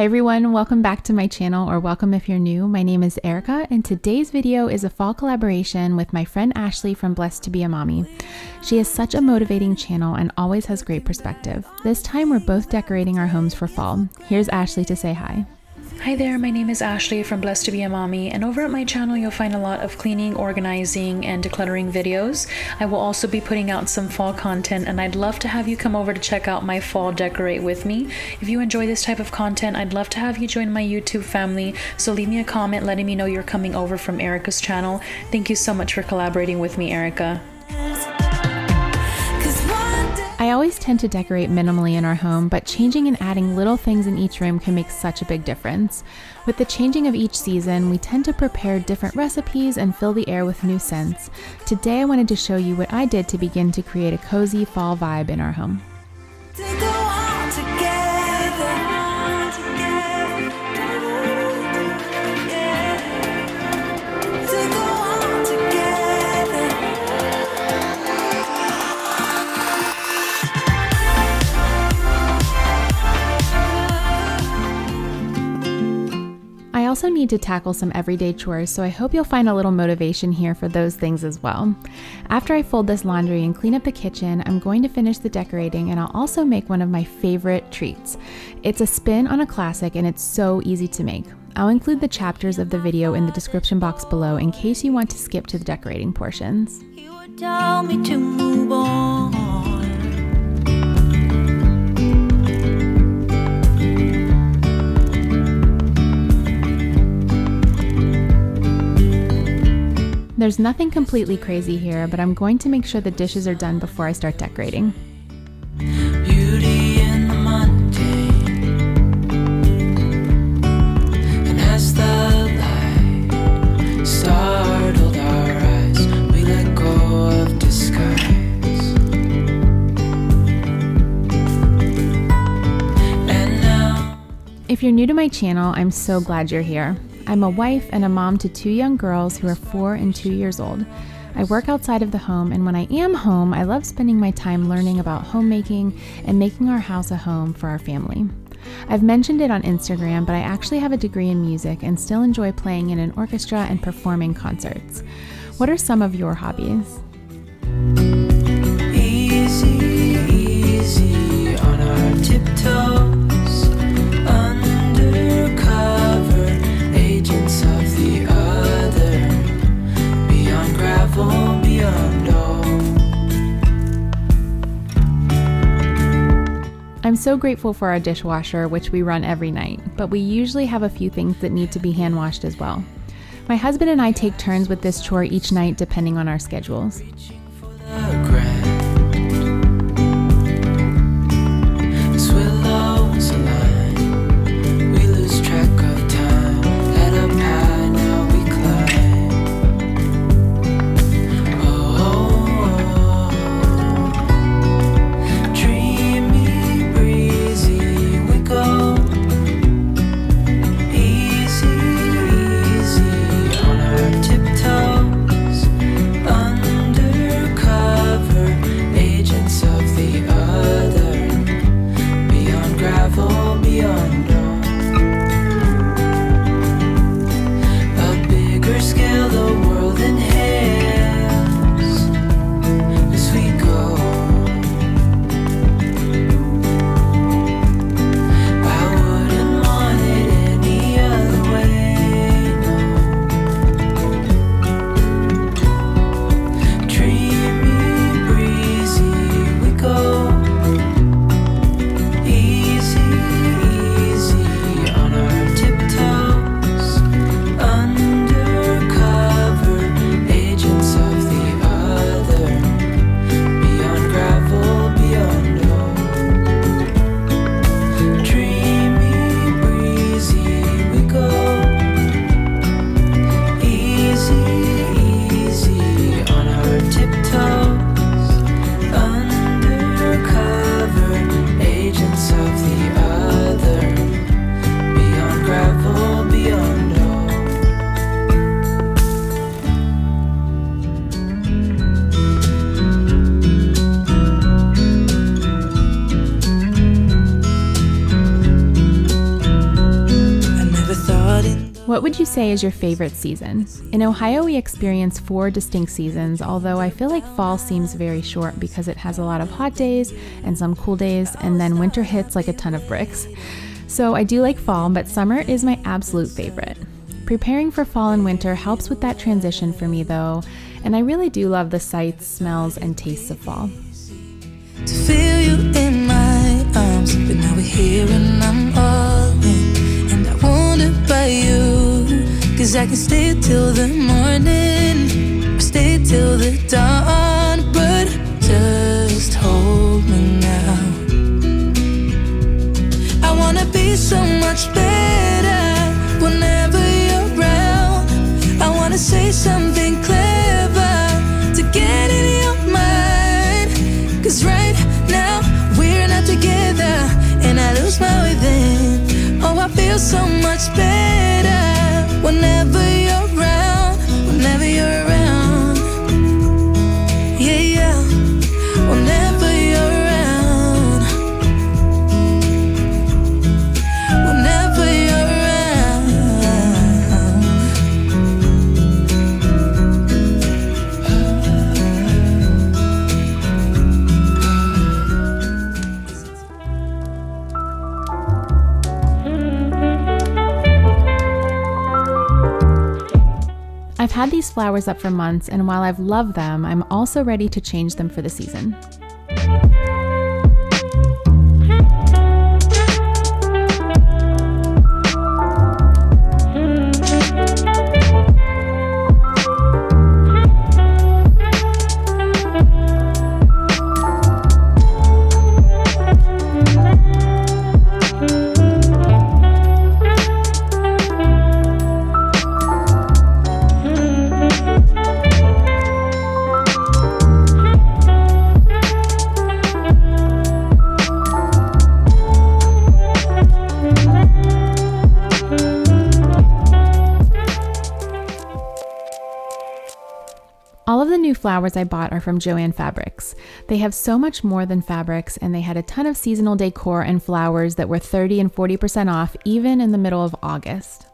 Hi everyone, welcome back to my channel, or welcome if you're new. My name is Erica and today's video is a fall collaboration with my friend Ashley from Blessed to Be a Mommy. She has such a motivating channel and always has great perspective. This time we're both decorating our homes for fall. Here's Ashley to say hi. Hi there, my name is Ashley from Blessed to Be a Mommy, and over at my channel you'll find a lot of cleaning, organizing, and decluttering videos. I will also be putting out some fall content, and I'd love to have you come over to check out my fall decorate with me. If you enjoy this type of content, I'd love to have you join my YouTube family, so leave me a comment letting me know you're coming over from Erica's channel. Thank you so much for collaborating with me, Erica. I always tend to decorate minimally in our home, but changing and adding little things in each room can make such a big difference. With the changing of each season, we tend to prepare different recipes and fill the air with new scents. Today I wanted to show you what I did to begin to create a cozy fall vibe in our home. I also need to tackle some everyday chores, so I hope you'll find a little motivation here for those things as well. After I fold this laundry and clean up the kitchen, I'm going to finish the decorating, and I'll also make one of my favorite treats. It's a spin on a classic and it's so easy to make. I'll include the chapters of the video in the description box below in case you want to skip to the decorating portions. You would tell me to move on. There's nothing completely crazy here, but I'm going to make sure the dishes are done before I start decorating. Beauty in the mundane, and as the light startled our eyes, we let go of disguise. And now, if you're new to my channel, I'm so glad you're here. I'm a wife and a mom to two young girls who are 4 and 2 years old. I work outside of the home, and when I am home, I love spending my time learning about homemaking and making our house a home for our family. I've mentioned it on Instagram, but I actually have a degree in music and still enjoy playing in an orchestra and performing concerts. What are some of your hobbies? easy, easy on our tiptoes, undercover agents of the other, beyond gravel, beyond all. I'm so grateful for our dishwasher, which we run every night, but we usually have a few things that need to be hand washed as well. My husband and I take turns with this chore each night depending on our schedules. Reaching for the grand, as willows align, we lose track of time. Head up high, now we climb. Dreamy, breezy, we go. Easy, easy on our tiptoes, undercover would you say is your favorite season? In Ohio, we experience 4 distinct seasons, although I feel like fall seems very short because it has a lot of hot days and some cool days, and then winter hits like a ton of bricks. So I do like fall, but summer is my absolute favorite. Preparing for fall and winter helps with that transition for me though, and I really do love the sights, smells, and tastes of fall. To feel you in my arms, but now we're here and I'm all in, and I wonder by you, 'cause I can stay till the morning, or stay till the dawn, but just hold me now. I wanna be so much better whenever you're around. I wanna say something clever to get in your mind, 'cause right now we're not together and I lose my way then. Oh, I feel so much better whenever you're around, whenever you're around. Yeah, yeah, whenever you're around, whenever you're around. I've had these flowers up for months, and while I've loved them, I'm also ready to change them for the season. All of the new flowers I bought are from Joann Fabrics. They have so much more than fabrics, and they had a ton of seasonal decor and flowers that were 30 and 40% off even in the middle of August.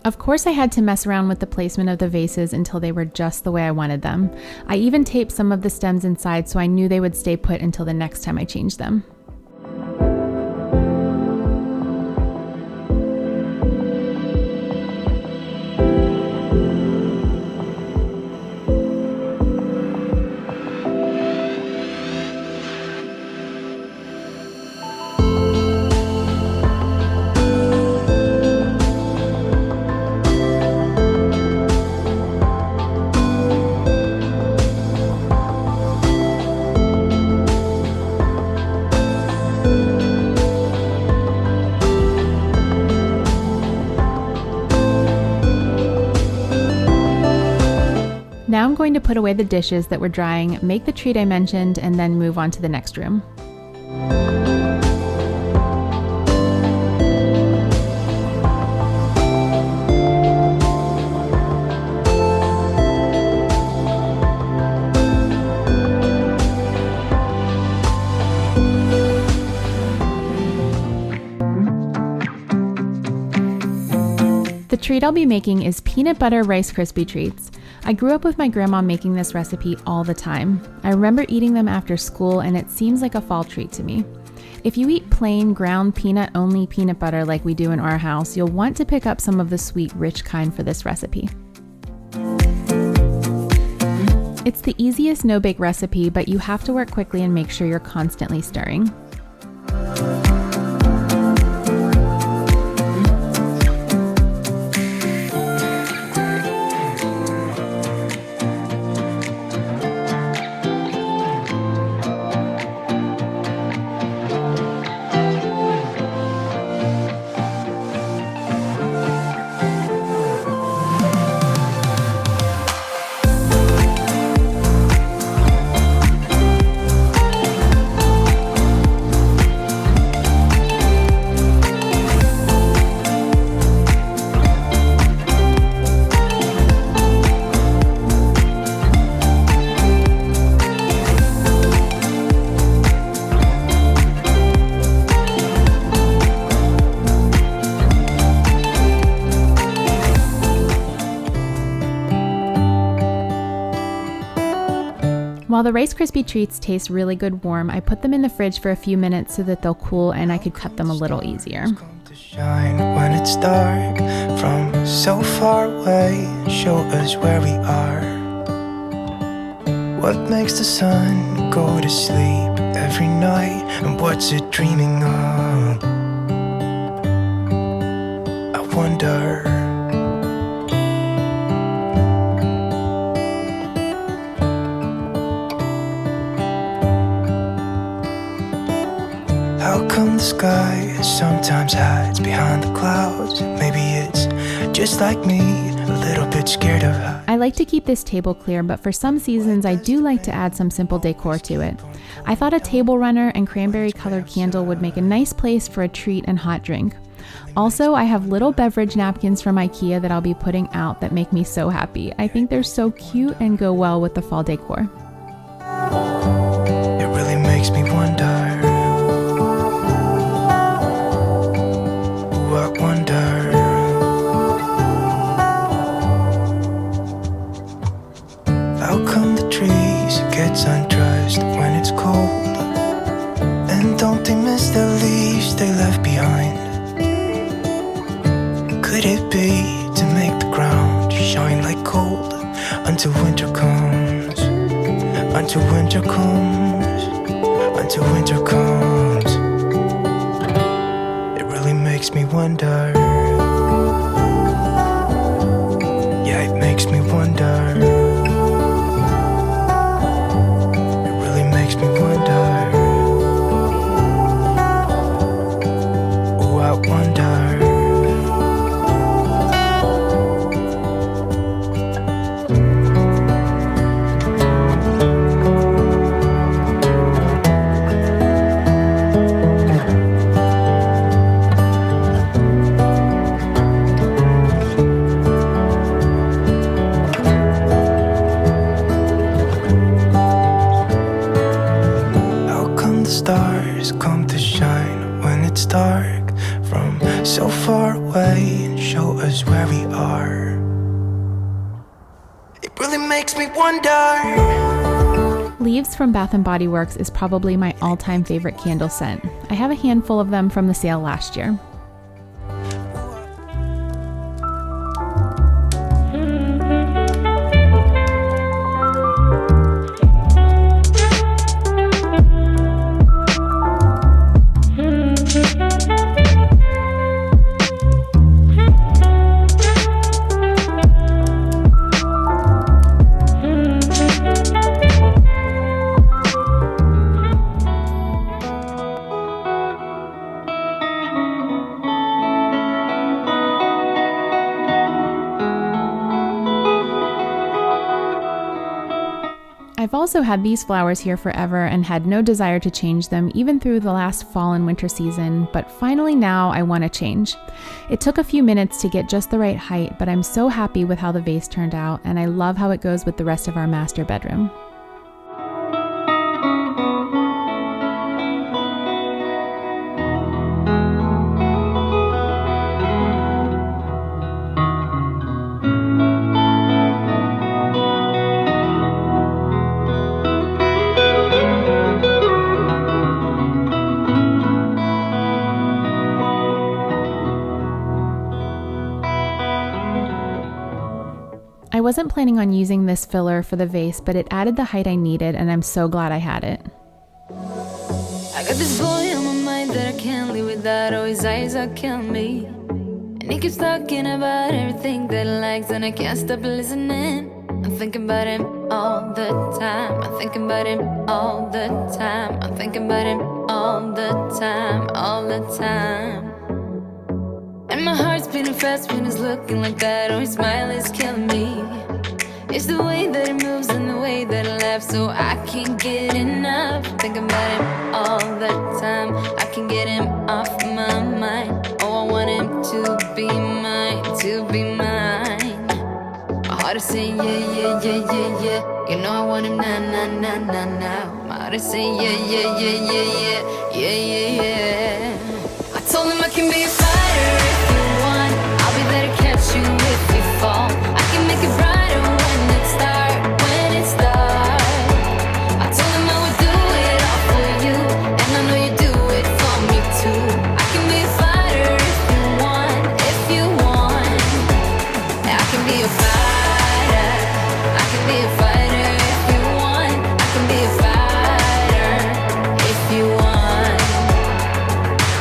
Of course, I had to mess around with the placement of the vases until they were just the way I wanted them. I even taped some of the stems inside so I knew they would stay put until the next time I changed them. I'm going to put away the dishes that were drying, make the treat I mentioned, and then move on to the next room. The treat I'll be making is peanut butter Rice Krispie treats. I grew up with my grandma making this recipe all the time. I remember eating them after school, and it seems like a fall treat to me. If you eat plain ground peanut-only peanut butter like we do in our house, you'll want to pick up some of the sweet, rich kind for this recipe. It's the easiest no-bake recipe, but you have to work quickly and make sure you're constantly stirring. While the Rice Krispie treats taste really good warm, I put them in the fridge for a few minutes so that they'll cool and I could cut them a little easier. Shine when it's dark from so far away, show us where we are. What makes the sun go to sleep every night, and what's it dreaming of? I wonder. How come the sky sometimes hides behind the clouds? Maybe it's just like me, a little bit scared of heights. I like to keep this table clear, but for some seasons I do like to add some simple decor to it. I thought a table runner and cranberry colored candle would make a nice place for a treat and hot drink. Also, I have little beverage napkins from IKEA that I'll be putting out that make me so happy. I think they're so cute and go well with the fall decor. It really makes me wonder. I wonder. How come the trees get undressed when it's cold? And don't they miss the leaves they left behind? Could it be to make the ground shine like gold until winter comes? Until winter comes. Until winter comes. Makes me wonder. Yeah, it makes me wonder. It really makes me wonder. Oh, I wonder. Stars come to shine when it's dark from so far away and show us where we are. It really makes me wonder. Leaves from Bath & Body Works is probably my all-time favorite candle scent. I have a handful of them from the sale last year. I've also had these flowers here forever and had no desire to change them even through the last fall and winter season, but finally now I want to change. It took a few minutes to get just the right height, but I'm so happy with how the vase turned out, and I love how it goes with the rest of our master bedroom. I wasn't planning on using this filler for the vase, but it added the height I needed, and I'm so glad I had it. I got this boy on my mind that I can't live without. Oh, his eyes are killing me. And he keeps talking about everything that he likes, and I can't stop listening. I'm thinking about him all the time. I'm thinking about him all the time. I'm thinking about him all the time, all the time. And my heart's beating fast when he's looking like that. Oh, his smile is killing me. It's the way that he moves and the way that he laughs, so I can't get enough. Thinking about him all the time. I can't get him off my mind. Oh, I want him to be mine, to be mine. My heart is saying yeah, yeah, yeah, yeah, yeah. You know I want him now, now, now, now, now. My heart is saying yeah, yeah, yeah, yeah, yeah, yeah, yeah, yeah. I told him I can be a fighter if you want. I'll be there to catch you if you fall. I can make it brighter when it starts, when it starts. I told him I would do it all for you, and I know you do it for me too. I can be a fighter if you want, if you want. I can be a fighter. I can be a fighter if you want. I can be a fighter if you want.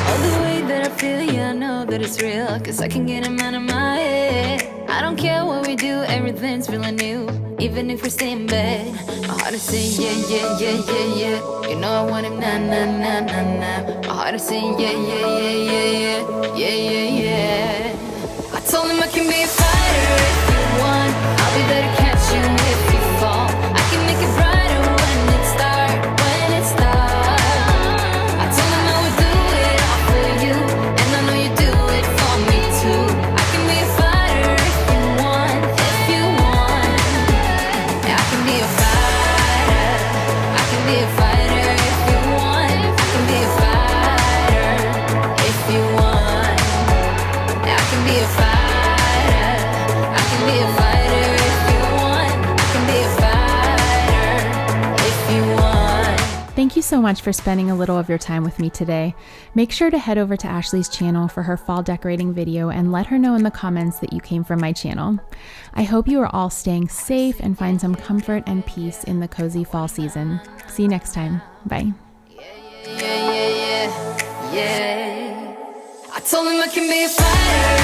All the way that I feel, yeah, I know that it's real, 'cause I can get him out of my head. I don't care what we do, everything's feeling new, even if we stay in bed. My heart is saying yeah, yeah, yeah, yeah, yeah. You know I want him now, now, now, now, now. My heart is saying yeah, yeah, yeah, yeah, yeah, yeah, yeah, yeah. I told him I can be a fighter if you want. I'll be there to catch you if you fall. I can make it brighter when it starts, when it starts. I told him I would do it all for you, and I know you do it for me too. I can be a fighter if you want, if you want. I can be a fighter. I can be a fighter if you want. I can be a fighter if you want. I can be a fighter. I can be a fighter if you want. I can be a fighter if you want. Thank you so much for spending a little of your time with me today. Make sure to head over to Ashley's channel for her fall decorating video and let her know in the comments that you came from my channel. I hope you are all staying safe and find some comfort and peace in the cozy fall season. See you next time. Bye. Yeah, yeah, yeah, yeah, yeah. I told him I can be a fighter